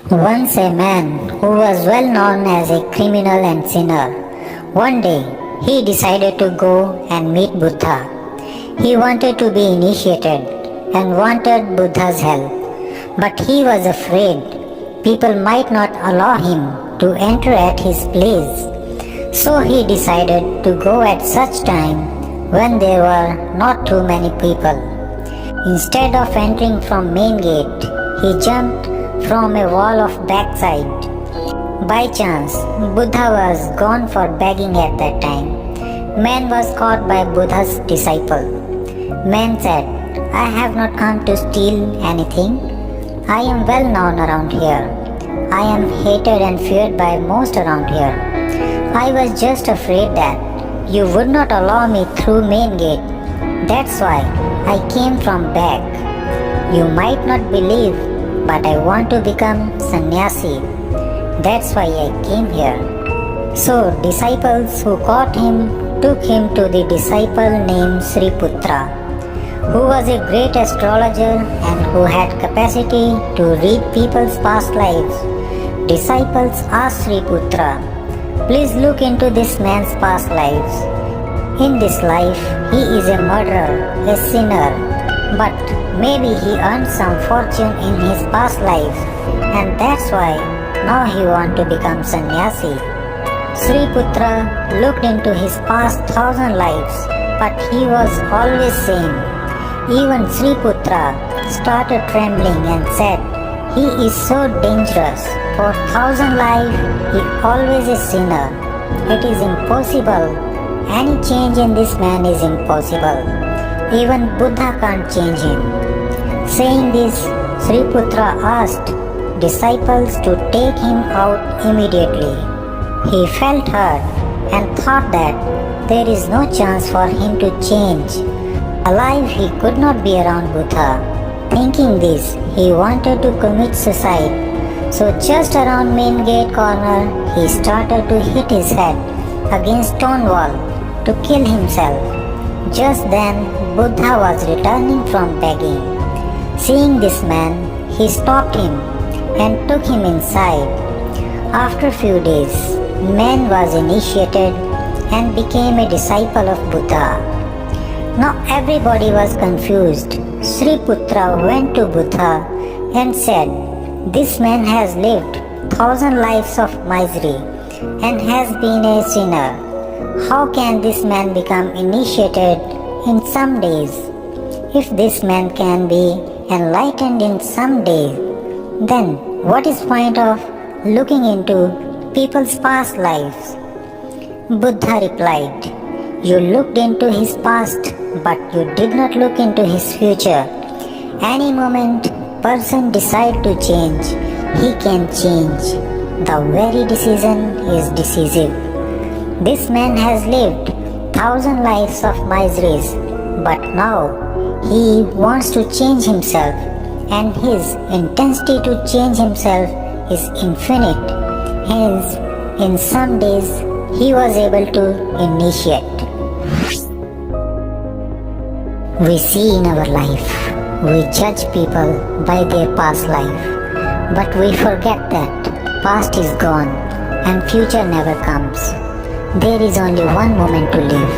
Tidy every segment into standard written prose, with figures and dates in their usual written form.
Once a man who was well known as a criminal and sinner, one day he decided to go and meet Buddha. He wanted to be initiated and wanted Buddha's help, but he was afraid people might not allow him to enter at his place. So he decided to go at such time when there were not too many people. Instead of entering from main gate, he jumped from a wall of backside. By chance, Buddha was gone for begging at that time. Man was caught by Buddha's disciple. Man said, "I have not come to steal anything. I am well known around here. I am hated and feared by most around here. I was just afraid that you would not allow me through main gate. That's why I came from back. You might not believe, but I want to become sannyasi. That's why I came here." So disciples who caught him took him to the disciple named Sri Putra, who was a great astrologer and who had capacity to read people's past lives. Disciples asked Sri Putra, "Please look into this man's past lives. In this life, he is a murderer, a sinner, but maybe he earned some fortune in his past life, and that's why now he wants to become sannyasi." Sri Putra looked into his past 1,000 lives, but he was always sane. Even Sri Putra started trembling and said, "He is so dangerous. For 1,000 lives, he always a sinner. It is impossible. Any change in this man is impossible. Even Buddha can't change him." Saying this, Sri Putra asked disciples to take him out immediately. He felt hurt and thought that there is no chance for him to change. Alive, he could not be around Buddha. Thinking this, he wanted to commit suicide. So just around main gate corner, he started to hit his head against stone wall to kill himself. Just then, Buddha was returning from begging. Seeing this man, he stopped him and took him inside. After a few days, man was initiated and became a disciple of Buddha. Now everybody was confused. Sri Putra went to Buddha and said, "This man has lived 1,000 lives of misery and has been a sinner. How can this man become initiated in some days? If this man can be enlightened in some days, then what is point of looking into people's past lives?" Buddha replied, "You looked into his past, but you did not look into his future. Any moment person decide to change, he can change. The very decision is decisive. This man has lived 1,000 lives of miseries, but now he wants to change himself, and his intensity to change himself is infinite. Hence, in some days, he was able to initiate." We see in our life, we judge people by their past life, but we forget that past is gone and future never comes. There is only one moment to live,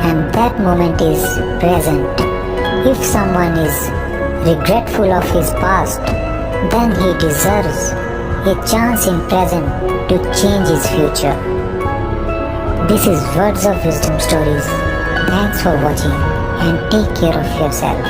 and that moment is present. If someone is regretful of his past, then he deserves a chance in present to change his future. This is Words of Wisdom Stories. Thanks for watching and take care of yourself.